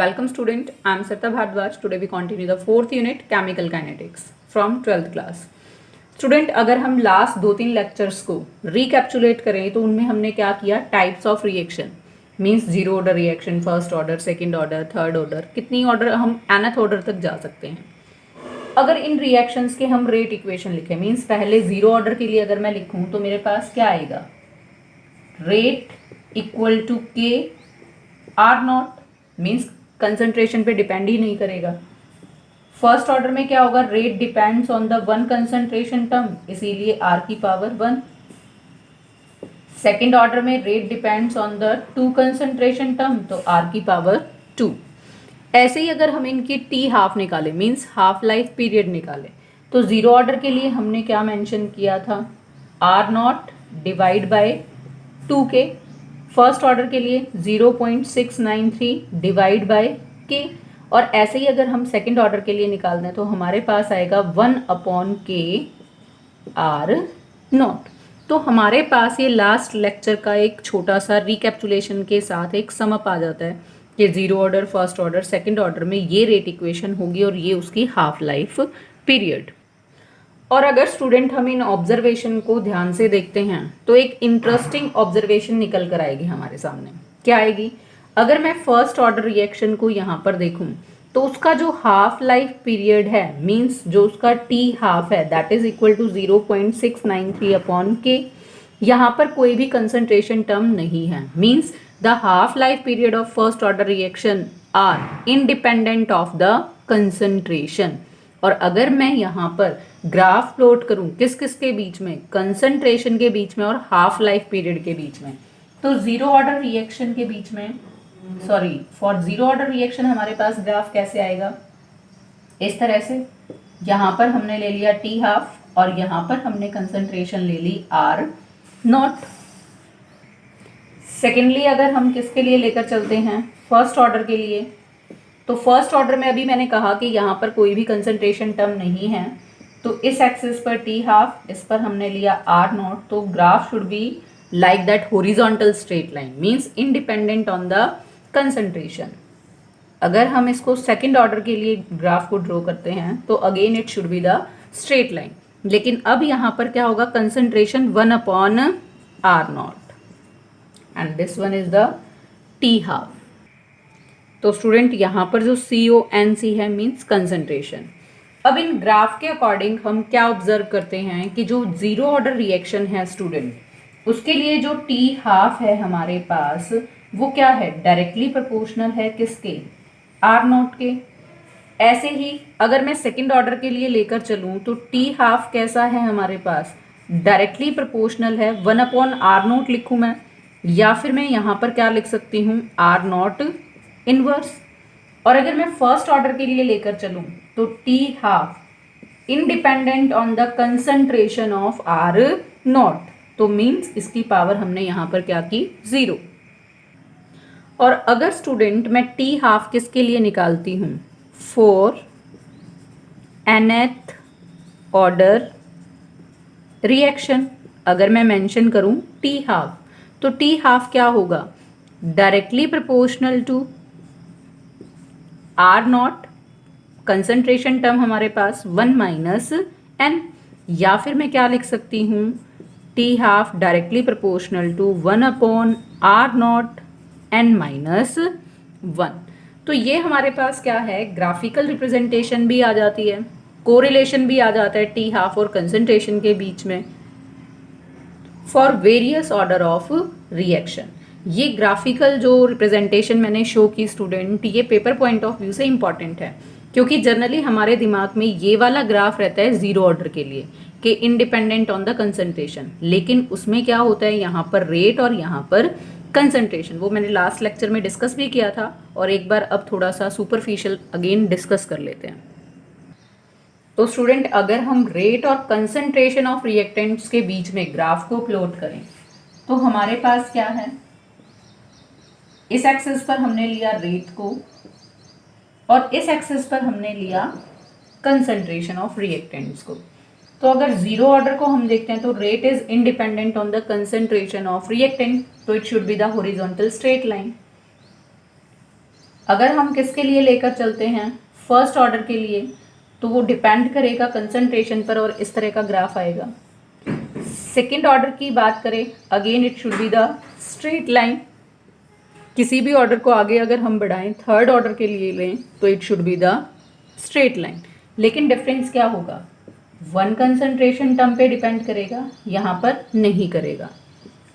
Welcome student, I am Sarita Bhardwaj. Today we continue the 4th unit Chemical Kinetics from 12th class. Student अगर हम last 2-3 lectures को recapitulate करें तो उनमें हमने क्या किया, types of reaction means zero order reaction, first order, second order, third order, कितनी ऑर्डर हम nth ऑर्डर तक जा सकते हैं. अगर इन रिएक्शंस के हम रेट इक्वेशन लिखें मींस पहले जीरो ऑर्डर के लिए अगर मैं लिखूं तो मेरे पास क्या आएगा, रेट इक्वल टू के आर नॉट मीन्स कंसंट्रेशन पे डिपेंड ही नहीं करेगा. फर्स्ट ऑर्डर में क्या होगा, rate depends on the one concentration term इसीलिए आर की पावर 1. सेकेंड ऑर्डर में rate depends on the two concentration term तो आर की पावर 2. ऐसे ही अगर हम इनकी टी हाफ निकालें मीन्स हाफ लाइफ पीरियड निकालें तो जीरो ऑर्डर के लिए हमने क्या मेंशन किया था, R naught divide by 2k. First order के लिए 0.693 डिवाइड बाय के. और ऐसे ही अगर हम सेकंड ऑर्डर के लिए निकाल दें तो हमारे पास आएगा 1/k आर नॉट. तो हमारे पास ये लास्ट लेक्चर का एक छोटा सा रिकैप्चुलेशन के साथ एक सम अप आ जाता है कि zero order, first order, second order में ये रेट इक्वेशन होगी और ये उसकी हाफ लाइफ पीरियड. और अगर स्टूडेंट हम इन ऑब्जर्वेशन को ध्यान से देखते हैं तो एक इंटरेस्टिंग ऑब्जर्वेशन निकल कर आएगी हमारे सामने. क्या आएगी, अगर मैं फर्स्ट ऑर्डर रिएक्शन को यहाँ पर देखूं तो उसका जो हाफ लाइफ पीरियड है मींस जो उसका टी हाफ है that is equal to 0.693/k. यहाँ पर कोई भी कंसंट्रेशन टर्म नहीं है means the half life period of first order reaction are independent of the concentration. और अगर मैं यहाँ पर ग्राफ प्लॉट करूं किस किस के बीच में, कंसंट्रेशन के बीच में और हाफ लाइफ पीरियड के बीच में, तो जीरो ऑर्डर रिएक्शन के बीच में, sorry for zero order reaction हमारे पास ग्राफ कैसे आएगा, इस तरह से. यहाँ पर हमने ले लिया टी हाफ और यहाँ पर हमने कंसंट्रेशन ले ली आर नॉट. सेकेंडली अगर हम किसके लिए लेकर चलते हैं, फर्स्ट ऑर्डर के लिए, तो फर्स्ट ऑर्डर में अभी मैंने कहा कि यहाँ पर कोई भी कंसंट्रेशन टर्म नहीं है तो इस एक्सिस पर टी हाफ, इस पर हमने लिया आर नॉट. तो graph should be like that horizontal straight line means independent on the concentration. अगर हम इसको सेकंड ऑर्डर के लिए ग्राफ को ड्रॉ करते हैं तो again it should be the straight line. लेकिन अब यहाँ पर क्या होगा, concentration 1/r not and this one is the T half. तो स्टूडेंट यहाँ पर जो CONC है मीन्स कंसंट्रेशन. अब इन ग्राफ के अकॉर्डिंग हम क्या ऑब्जर्व करते हैं कि जो जीरो ऑर्डर रिएक्शन है स्टूडेंट उसके लिए जो टी हाफ है हमारे पास वो क्या है, डायरेक्टली प्रोपोर्शनल है किसके, आर नॉट के. ऐसे ही अगर मैं सेकंड ऑर्डर के लिए लेकर चलूँ तो टी हाफ कैसा है हमारे पास, डायरेक्टली प्रोपोर्शनल है, 1/r नॉट लिखूँ मैं, या फिर मैं यहाँ पर क्या लिख सकती हूँ, आर नॉट इनवर्स. और अगर मैं फर्स्ट ऑर्डर के लिए लेकर चलूं तो T half independent on the concentration of R naught तो मींस इसकी पावर हमने यहां पर क्या की, 0. और अगर स्टूडेंट मैं टी हाफ किसके लिए निकालती हूं, फॉर nth ऑर्डर रिएक्शन, अगर मैं मेंशन करूं टी हाफ तो टी हाफ क्या होगा, directly proportional to R naught, concentration term हमारे पास 1 - n, या फिर मैं क्या लिख सकती हूँ, T half directly proportional to 1/r naught n - 1. तो ये हमारे पास क्या है, ग्राफिकल रिप्रेजेंटेशन भी आ जाती है, कोरिलेशन भी आ जाता है टी हाफ और कंसंट्रेशन के बीच में for various order of reaction. ये ग्राफिकल जो रिप्रेजेंटेशन मैंने शो की स्टूडेंट, ये पेपर पॉइंट ऑफ व्यू से इंपॉर्टेंट है क्योंकि जनरली हमारे दिमाग में ये वाला ग्राफ रहता है जीरो ऑर्डर के लिए कि इंडिपेंडेंट ऑन द कंसंट्रेशन, लेकिन उसमें क्या होता है यहाँ पर रेट और यहाँ पर कंसंट्रेशन. वो मैंने लास्ट लेक्चर में डिस्कस भी किया था और एक बार अब थोड़ा सा सुपरफिशियल अगेन डिस्कस कर लेते हैं. तो स्टूडेंट अगर हम रेट और कंसंट्रेशन ऑफ रिएक्टेंट्स के बीच में ग्राफ को प्लॉट करें तो हमारे पास क्या है, इस एक्सिस पर हमने लिया रेट को और इस एक्सिस पर हमने लिया कंसंट्रेशन ऑफ रिएक्टेंट्स को. तो अगर जीरो ऑर्डर को हम देखते हैं तो rate is independent on the concentration of reactant तो it should be the horizontal straight line. अगर हम किसके लिए लेकर चलते हैं, फर्स्ट ऑर्डर के लिए, तो वो डिपेंड करेगा कंसंट्रेशन पर और इस तरह का ग्राफ आएगा। सेकेंड ऑर्डर की बात करें, again it should be the straight line. किसी भी ऑर्डर को आगे अगर हम बढ़ाएं, थर्ड ऑर्डर के लिए लें तो it should be the straight line. लेकिन डिफरेंस क्या होगा, वन कंसंट्रेशन टर्म पे डिपेंड करेगा, यहाँ पर नहीं करेगा।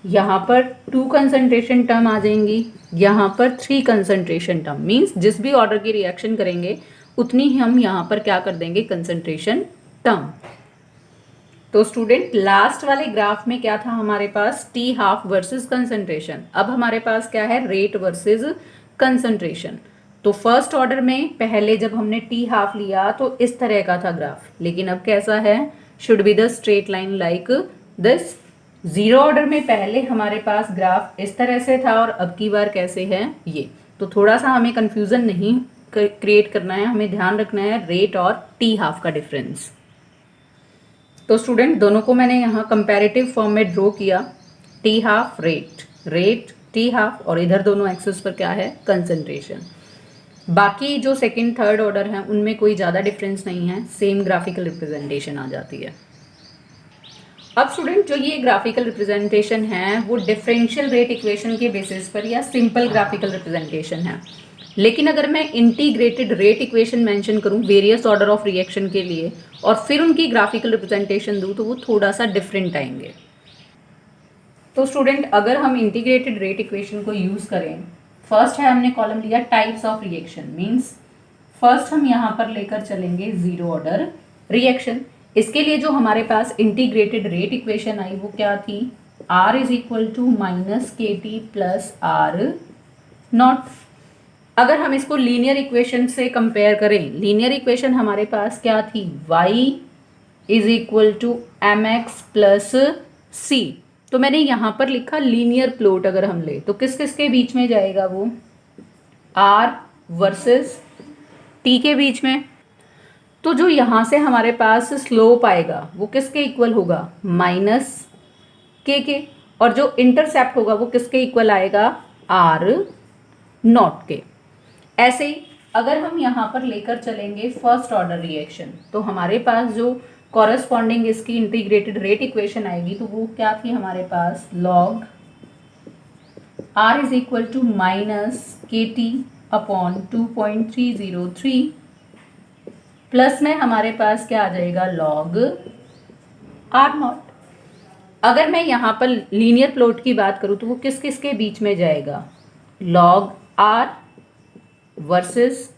यहाँ पर टू कंसंट्रेशन टर्म आ जाएंगी, यहाँ पर थ्री कंसंट्रेशन टर्म, मीन्स जिस भी ऑर्डर की रिएक्शन करेंगे उतनी ही हम यहाँ पर क्या कर देंगे, कंसंट्रेशन टर्म। तो स्टूडेंट लास्ट वाले ग्राफ में क्या था हमारे पास, टी हाफ वर्सेस कंसंट्रेशन। अब हमारे पास क्या है, रेट वर्सेस कंसंट्रेशन। तो फर्स्ट ऑर्डर में पहले जब हमने टी हाफ लिया तो इस तरह का था ग्राफ, लेकिन अब कैसा है, should be the straight line like this. Zero order में पहले हमारे पास ग्राफ इस तरह से था और अब की बार कैसे है ये। तो थोड़ा सा हमें कंफ्यूजन नहीं क्रिएट करना है, हमें ध्यान रखना है रेट और टी हाफ का डिफरेंस। तो स्टूडेंट दोनों को मैंने यहाँ कंपैरेटिव फॉर्म में ड्रॉ किया, T half rate, rate T half, और इधर दोनों एक्सिस पर क्या है, कंसंट्रेशन। बाकी जो सेकंड थर्ड ऑर्डर हैं उनमें कोई ज़्यादा डिफरेंस नहीं है, सेम ग्राफिकल रिप्रेजेंटेशन आ जाती है। अब स्टूडेंट जो ये ग्राफिकल रिप्रेजेंटेशन है वो डिफरेंशियल रेट इक्वेशन के बेसिस पर या सिंपल ग्राफिकल रिप्रेजेंटेशन है। लेकिन अगर मैं इंटीग्रेटेड रेट इक्वेशन मेंशन करूं वेरियस ऑर्डर ऑफ रिएक्शन के लिए और फिर उनकी ग्राफिकल रिप्रेजेंटेशन दूं तो वो थोड़ा सा डिफरेंट आएंगे। तो स्टूडेंट अगर हम इंटीग्रेटेड रेट इक्वेशन को यूज़ करें, फर्स्ट है हमने कॉलम लिया types of reaction, means first हम यहाँ पर लेकर चलेंगे जीरो ऑर्डर रिएक्शन। इसके लिए जो हमारे पास इंटीग्रेटेड रेट इक्वेशन आई वो क्या थी, R is equal to minus K T plus R naught. अगर हम इसको लीनियर इक्वेशन से कंपेयर करें, लीनियर इक्वेशन हमारे पास क्या थी, y is equal to M X plus C. तो मैंने यहाँ पर लिखा लीनियर प्लॉट अगर हम ले तो किस किस के बीच में जाएगा वो, r वर्सेस t के बीच में। तो जो यहाँ से हमारे पास स्लोप आएगा वो किसके इक्वल होगा, माइनस के, और जो इंटरसेप्ट होगा वो किसके इक्वल आएगा, r नॉट के। ऐसे ही अगर हम यहाँ पर लेकर चलेंगे फर्स्ट ऑर्डर रिएक्शन तो हमारे पास जो कॉरेस्पॉन्डिंग इसकी इंटीग्रेटेड रेट इक्वेशन आएगी तो वो क्या थी हमारे पास, log R is equal to minus K T upon 2.303 plus में हमारे पास क्या आ जाएगा, लॉग R नॉट। अगर मैं यहाँ पर लीनियर प्लॉट की बात करूँ तो वो किस किस के बीच में जाएगा, लॉग R वर्सेस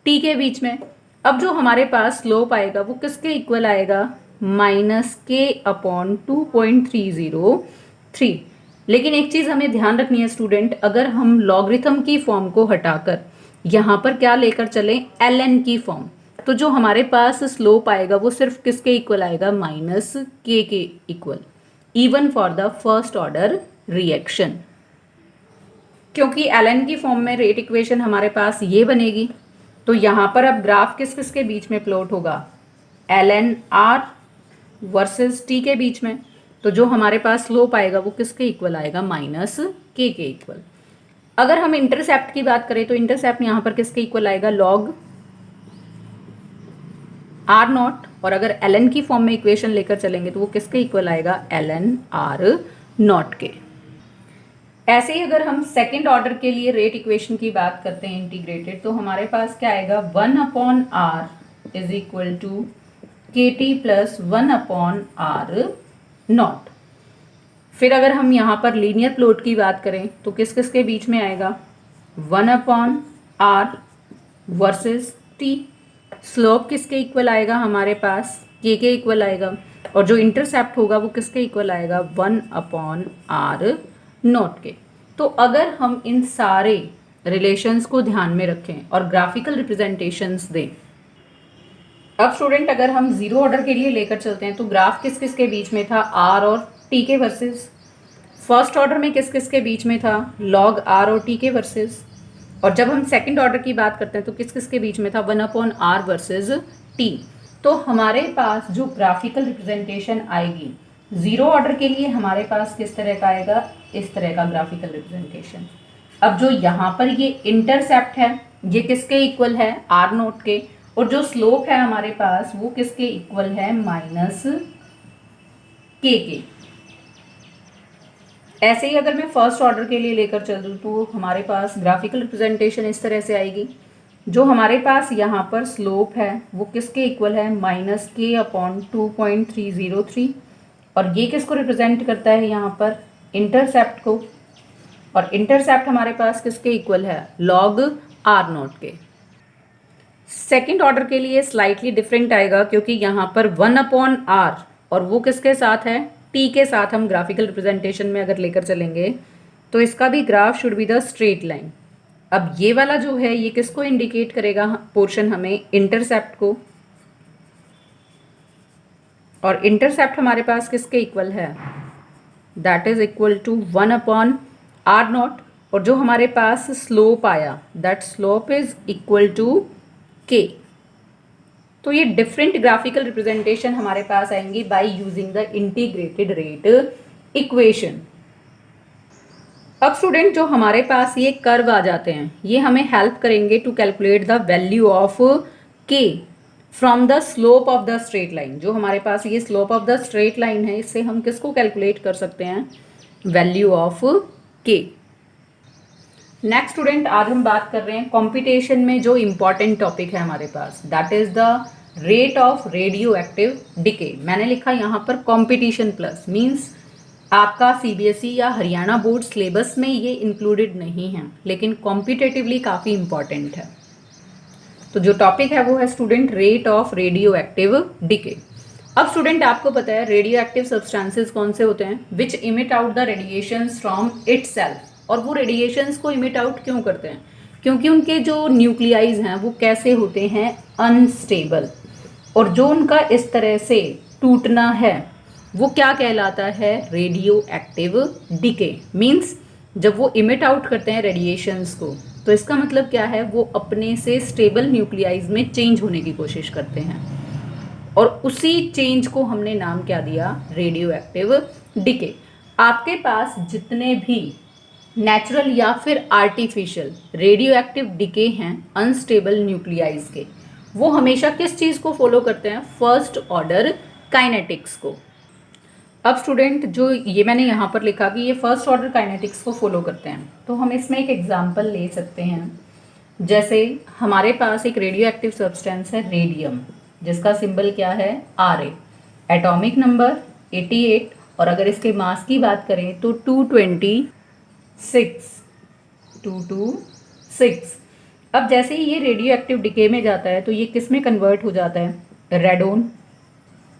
t के बीच में। अब जो हमारे पास स्लोप आएगा वो किसके इक्वल आएगा, माइनस के अपॉन 2.303। लेकिन एक चीज़ हमें ध्यान रखनी है स्टूडेंट, अगर हम लॉगरिथम की फॉर्म को हटाकर यहाँ पर क्या लेकर चलें, ln की फॉर्म, तो जो हमारे पास स्लोप आएगा वो सिर्फ किसके इक्वल आएगा, माइनस के equal, even for the first order reaction. क्योंकि ln की फॉर्म में रेट इक्वेशन हमारे पास ये बनेगी, तो यहाँ पर अब ग्राफ किस किस के बीच में प्लॉट होगा, ln r वर्सेस t के बीच में। तो जो हमारे पास स्लोप आएगा वो किसके इक्वल आएगा, माइनस के इक्वल। अगर हम इंटरसेप्ट की बात करें तो इंटरसेप्ट यहाँ पर किसके इक्वल आएगा, लॉग r नॉट, और अगर ln की फॉर्म में इक्वेशन लेकर चलेंगे तो वो किसके इक्वल आएगा, ln r नॉट के। ऐसे ही अगर हम सेकेंड ऑर्डर के लिए रेट इक्वेशन की बात करते हैं इंटीग्रेटेड, तो हमारे पास क्या आएगा, 1/r इज इक्वल टू के टी प्लस 1/r नॉट। फिर अगर हम यहाँ पर लीनियर प्लॉट की बात करें तो किस किस के बीच में आएगा, 1/r वर्सेस t। स्लोप किसके इक्वल आएगा हमारे पास, के इक्वल आएगा, और जो इंटरसेप्ट होगा वो किसके इक्वल आएगा, 1/r नॉट के। तो अगर हम इन सारे रिलेशंस को ध्यान में रखें और ग्राफिकल रिप्रेजेंटेशंस दें, अब स्टूडेंट अगर हम जीरो ऑर्डर के लिए लेकर चलते हैं तो ग्राफ किस किस के बीच में था, r और t के वर्सेस। फर्स्ट ऑर्डर में किस किस के बीच में था, लॉग r और t के वर्सेस। और जब हम सेकंड ऑर्डर की बात करते हैं तो किस किस के बीच में था, 1/r वर्सेस t। तो हमारे पास जो ग्राफिकल रिप्रेजेंटेशन आएगी जीरो ऑर्डर के लिए हमारे पास किस तरह का आएगा, इस तरह का ग्राफिकल रिप्रेजेंटेशन। अब जो यहाँ पर ये इंटरसेप्ट है ये किसके इक्वल है, आर नोट के, और जो स्लोप है हमारे पास वो किसके इक्वल है, माइनस के। ऐसे ही अगर मैं फर्स्ट ऑर्डर के लिए लेकर चलूँ तो हमारे पास ग्राफिकल रिप्रेजेंटेशन इस तरह से आएगी। जो हमारे पास यहाँ पर स्लोप है वो किसके इक्वल है, माइनस के अपॉन 2.303, और ये किसको रिप्रेजेंट करता है यहाँ पर, इंटरसेप्ट को, और इंटरसेप्ट हमारे पास किसके इक्वल है, लॉग आर नोट के। सेकेंड ऑर्डर के लिए स्लाइटली डिफरेंट आएगा क्योंकि यहाँ पर 1/r, और वो किसके साथ है, t के साथ हम ग्राफिकल रिप्रेजेंटेशन में अगर लेकर चलेंगे तो इसका भी graph should be the straight line. अब ये वाला जो है ये किसको इंडिकेट करेगा, पोर्शन हमें इंटरसेप्ट को, और इंटरसेप्ट हमारे पास किसके इक्वल है, that is equal to 1/r0, और जो हमारे पास स्लोप आया that slope is equal to k। तो ये डिफरेंट ग्राफिकल रिप्रेजेंटेशन हमारे पास आएंगी by using the integrated rate equation. अब स्टूडेंट जो हमारे पास ये कर्व आ जाते हैं ये हमें हेल्प करेंगे to calculate the value of k from the slope of the straight line. जो हमारे पास ये slope of the straight line है इससे हम किसको कैलकुलेट कर सकते हैं, value of k। Next student आज हम बात कर रहे हैं कंपटीशन में जो इम्पॉर्टेंट टॉपिक है हमारे पास, that is the rate of radioactive decay. मैंने लिखा यहाँ पर कंपटीशन प्लस, मींस आपका सीबीएसई या हरियाणा बोर्ड सिलेबस में ये इंक्लूडेड नहीं है लेकिन कॉम्पिटेटिवली काफ़ी इंपॉर्टेंट है। तो जो टॉपिक है वो है student rate of radioactive decay. अब स्टूडेंट आपको पता है रेडियो एक्टिव सब्सटेंसेज कौन से होते हैं, which emit out the radiations from itself. और वो रेडिएशंस को इमिट आउट क्यों करते हैं, क्योंकि उनके जो न्यूक्लियाइज हैं वो कैसे होते हैं, अनस्टेबल, और जो उनका इस तरह से टूटना है वो क्या कहलाता है, रेडियो एक्टिव डिके। मीन्स जब वो इमिट आउट करते हैं रेडिएशंस को तो इसका मतलब क्या है, वो अपने से स्टेबल न्यूक्लियाइज में चेंज होने की कोशिश करते हैं, और उसी चेंज को हमने नाम क्या दिया, रेडियो एक्टिव डिके। आपके पास जितने भी नेचुरल या फिर आर्टिफिशियल रेडियो एक्टिव डिके हैं अनस्टेबल न्यूक्लियाइज के, वो हमेशा किस चीज़ को फॉलो करते हैं, फर्स्ट ऑर्डर काइनेटिक्स को। अब स्टूडेंट जो ये मैंने यहाँ पर लिखा कि ये फर्स्ट ऑर्डर काइनेटिक्स को फॉलो करते हैं, तो हम इसमें एक एग्जांपल ले सकते हैं। जैसे हमारे पास एक रेडियो एक्टिव सब्सटेंस है रेडियम, जिसका सिंबल क्या है, Ra, एटॉमिक नंबर 88, और अगर इसके मास की बात करें तो 226। अब जैसे ही ये रेडियो एक्टिव डिके में जाता है तो ये किस में कन्वर्ट हो जाता है, रेडोन,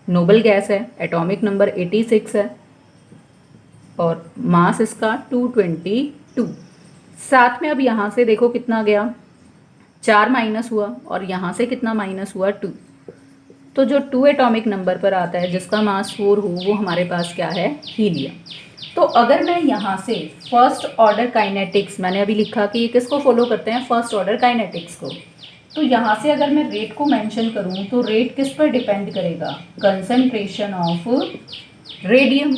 नोबल गैस है, एटॉमिक नंबर 86 है और मास इसका 222। साथ में अब यहाँ से देखो कितना गया, 4 माइनस हुआ, और यहाँ से कितना माइनस हुआ, 2। तो जो 2 एटॉमिक नंबर पर आता है जिसका मास 4 हो वो हमारे पास क्या है, हीलियम। तो अगर मैं यहाँ से फर्स्ट ऑर्डर काइनेटिक्स, मैंने अभी लिखा कि ये किसको फॉलो करते हैं, फर्स्ट ऑर्डर काइनेटिक्स को, तो यहाँ से अगर मैं रेट को मेंशन करूँ तो रेट किस पर डिपेंड करेगा, कंसंट्रेशन ऑफ रेडियम।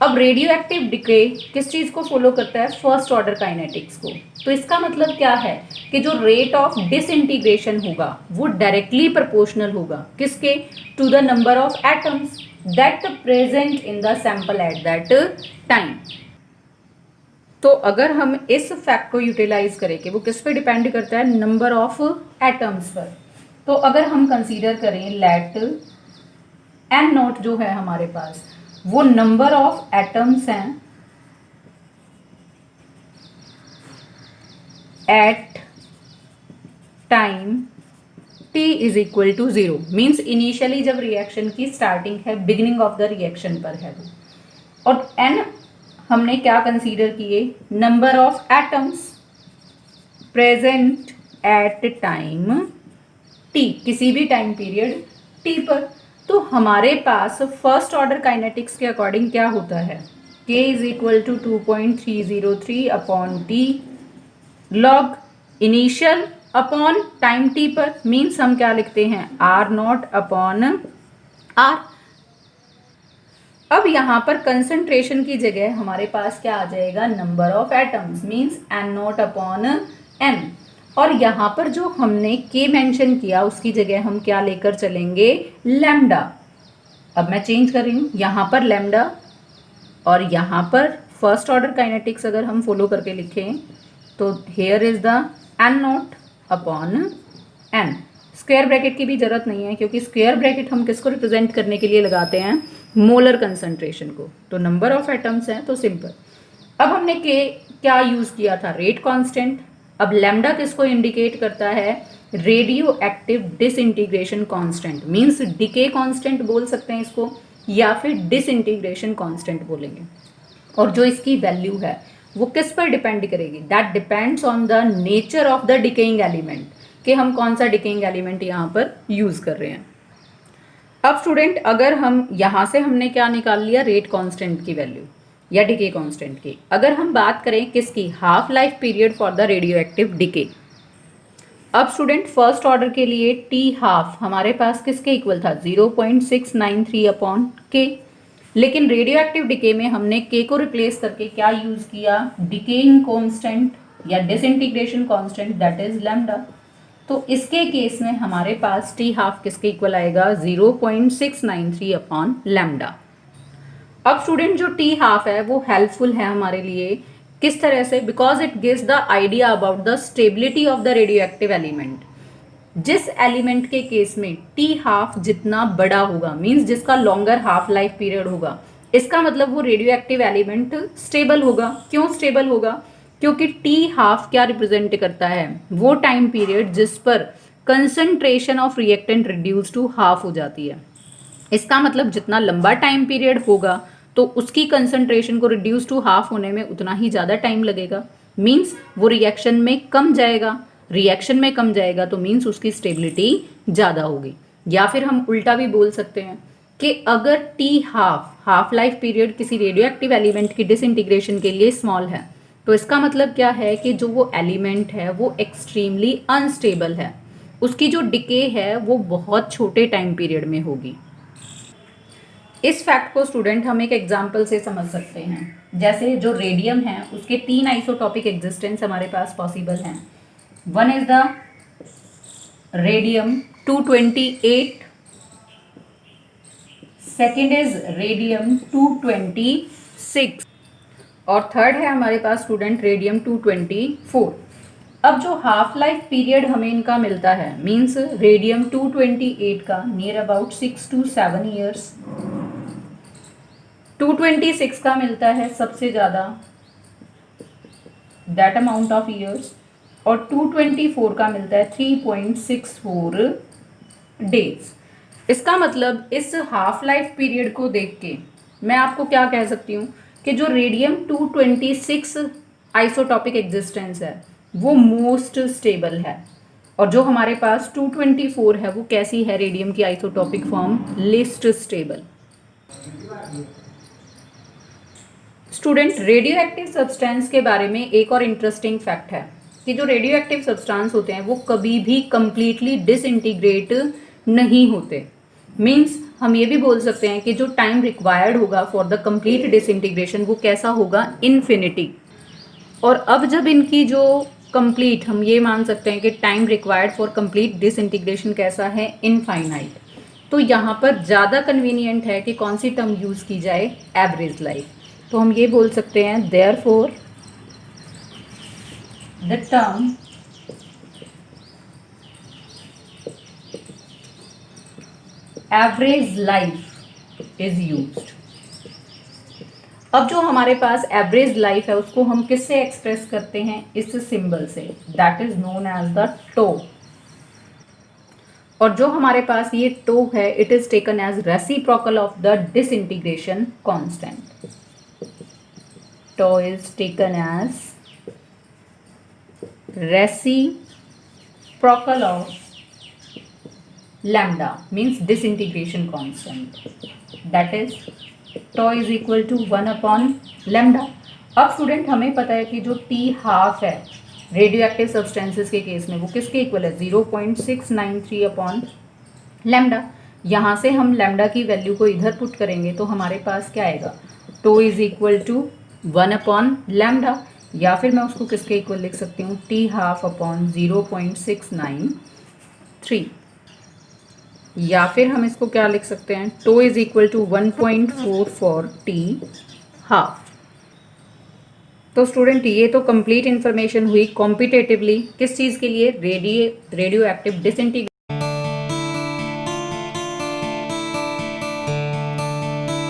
अब रेडियो एक्टिव डिके किस चीज़ को फॉलो करता है, फर्स्ट ऑर्डर काइनेटिक्स को। तो इसका मतलब क्या है कि जो रेट ऑफ डिसइंटीग्रेशन होगा वो डायरेक्टली प्रोपोर्शनल होगा किसके, to the number of atoms that present in the sample at that time. तो अगर हम इस फैक्ट को यूटिलाइज करें कि वो किस पे डिपेंड करता है, नंबर ऑफ एटम्स पर, तो अगर हम कंसीडर करें लेट एन नोट जो है हमारे पास वो नंबर ऑफ एटम्स हैं at time t is equal to 0, means initially जब रिएक्शन की स्टार्टिंग है, बिगिनिंग ऑफ द रिएक्शन पर है वो, और n हमने क्या कंसीडर किए, number of atoms present at time t, किसी भी टाइम पीरियड t पर। तो हमारे पास फर्स्ट ऑर्डर काइनेटिक्स के अकॉर्डिंग क्या होता है, k is equal to 2.303 upon t log initial upon time t पर, मीन्स हम क्या लिखते हैं, R0 अपॉन R। अब यहाँ पर कंसंट्रेशन की जगह हमारे पास क्या आ जाएगा, number of atoms, means N0 upon N। और यहाँ पर जो हमने के मेंशन किया उसकी जगह हम क्या लेकर चलेंगे, लैम्डा। अब मैं चेंज कर रही हूँ, यहाँ पर लैम्डा और यहाँ पर फर्स्ट ऑर्डर काइनेटिक्स अगर हम फॉलो करके लिखें तो here is the N naught upon N. Square bracket की भी जरूरत नहीं है क्योंकि स्क्वायर ब्रैकेट हम किसको रिप्रेजेंट करने के लिए लगाते हैं, मोलर कंसंट्रेशन को। तो नंबर ऑफ एटम्स हैं तो सिंपल। अब हमने क्या यूज किया था, रेट कांस्टेंट। अब लैम्डा किसको इंडिकेट करता है, radio active disintegration constant, means decay constant बोल सकते हैं इसको या फिर डिसइंटीग्रेशन कांस्टेंट बोलेंगे। और जो इसकी वैल्यू है वो किस पर डिपेंड करेगी, that depends on the nature of the decaying element, कि हम कौन सा डिकेइंग एलिमेंट यहाँ पर यूज कर रहे हैं। अब स्टूडेंट अगर हम यहाँ से हमने क्या निकाल लिया, रेट कांस्टेंट की वैल्यू या डिके कांस्टेंट की। अगर हम बात करें किसकी, half life period for the radio active decay. अब स्टूडेंट फर्स्ट ऑर्डर के लिए टी हाफ हमारे पास किसके इक्वल था, 0.693 अपॉन के। लेकिन रेडियो एक्टिव डिके में हमने के को रिप्लेस करके क्या यूज किया, डिकेइंग कांस्टेंट या disintegration constant, that is lambda. तो इसके केस में हमारे पास टी हाफ किसके इक्वल आएगा, 0.693 अपॉन लैम्डा। अब स्टूडेंट जो टी हाफ है वो हेल्पफुल है हमारे लिए, किस तरह से, because it gives the idea about the stability of the radio active element. जिस एलिमेंट के केस में टी हाफ जितना बड़ा होगा, मींस जिसका लॉन्गर हाफ लाइफ पीरियड होगा, इसका मतलब वो रेडियो एक्टिव एलिमेंट स्टेबल होगा। क्यों स्टेबल होगा, क्योंकि टी हाफ क्या रिप्रेजेंट करता है, वो टाइम पीरियड जिस पर concentration of reactant reduce to half हो जाती है। इसका मतलब जितना लंबा टाइम पीरियड होगा तो उसकी कंसंट्रेशन को रिड्यूस टू हाफ होने में उतना ही ज़्यादा टाइम लगेगा, मींस वो रिएक्शन में कम जाएगा। रिएक्शन में कम जाएगा तो मींस उसकी स्टेबिलिटी ज़्यादा होगी। या फिर हम उल्टा भी बोल सकते हैं कि अगर टी हाफ लाइफ पीरियड किसी रेडियो एक्टिव एलिमेंट की डिसइंटीग्रेशन के लिए स्मॉल है तो इसका मतलब क्या है कि जो वो एलिमेंट है वो एक्सट्रीमली अनस्टेबल है, उसकी जो डिके है वो बहुत छोटे टाइम पीरियड में होगी। इस फैक्ट को स्टूडेंट हम एक एग्जाम्पल से समझ सकते हैं। जैसे जो रेडियम है उसके 3 आइसोटॉपिक एग्जिस्टेंस हमारे पास पॉसिबल हैं। One is the radium 228, second is radium 226 और थर्ड है हमारे पास स्टूडेंट रेडियम 224। अब जो हाफ लाइफ पीरियड हमें इनका मिलता है, मींस रेडियम 228 का नियर अबाउट 6 to 7 ईयर्स, 226 का मिलता है सबसे ज़्यादा दैट अमाउंट ऑफ ईयर्स, और 224 का मिलता है 3.64 डेज। इसका मतलब इस हाफ लाइफ पीरियड को देख के मैं आपको क्या कह सकती हूँ कि जो रेडियम 226 आइसोटॉपिक एग्जिस्टेंस है वो मोस्ट स्टेबल है, और जो हमारे पास 224 है वो कैसी है, रेडियम की isotopic form list stable. Student radio active substance के बारे में एक और इंटरेस्टिंग फैक्ट है कि जो रेडियो एक्टिव सब्सटेंस होते हैं वो कभी भी कंप्लीटली डिसइंटीग्रेट नहीं होते। मींस हम ये भी बोल सकते हैं कि जो टाइम रिक्वायर्ड होगा फॉर द कंप्लीट डिसइंटीग्रेशन वो कैसा होगा, इन्फिनिटी। और अब जब इनकी जो कंप्लीट, हम ये मान सकते हैं कि time required for complete disintegration कैसा है, इनफाइनाइट। तो यहाँ पर ज़्यादा कन्वीनियंट है कि कौन सी टर्म यूज़ की जाए, एवरेज लाइफ। तो हम ये बोल सकते हैं therefore the term average life is used. अब जो हमारे पास एवरेज लाइफ है उसको हम किससे एक्सप्रेस करते हैं, इस सिंबल से, that is known as the tau. और जो हमारे पास ये टो है it is taken as reciprocal of the disintegration constant. Tau is taken as reciprocal of lambda, means disintegration constant, that is tau is equal to 1 upon lambda। अब student हमें पता है कि जो टी हाफ है radio active substances के case में वो किसके इक्वल है, 0.693 अपॉन लैम्डा। यहाँ से हम लैम्डा की वैल्यू को इधर पुट करेंगे तो हमारे पास क्या आएगा, tau is equal to 1 upon lambda. या फिर मैं उसको किसके इक्वल लिख सकती हूँ, टी हाफ अपॉन 0.693, या फिर हम इसको क्या लिख सकते हैं, tau is equal to 1.44 T half. तो स्टूडेंट ये तो कंप्लीट इन्फॉर्मेशन हुई कॉम्पिटेटिवली किस चीज़ के लिए, रेडियो एक्टिव डिसइंटीग्रेशन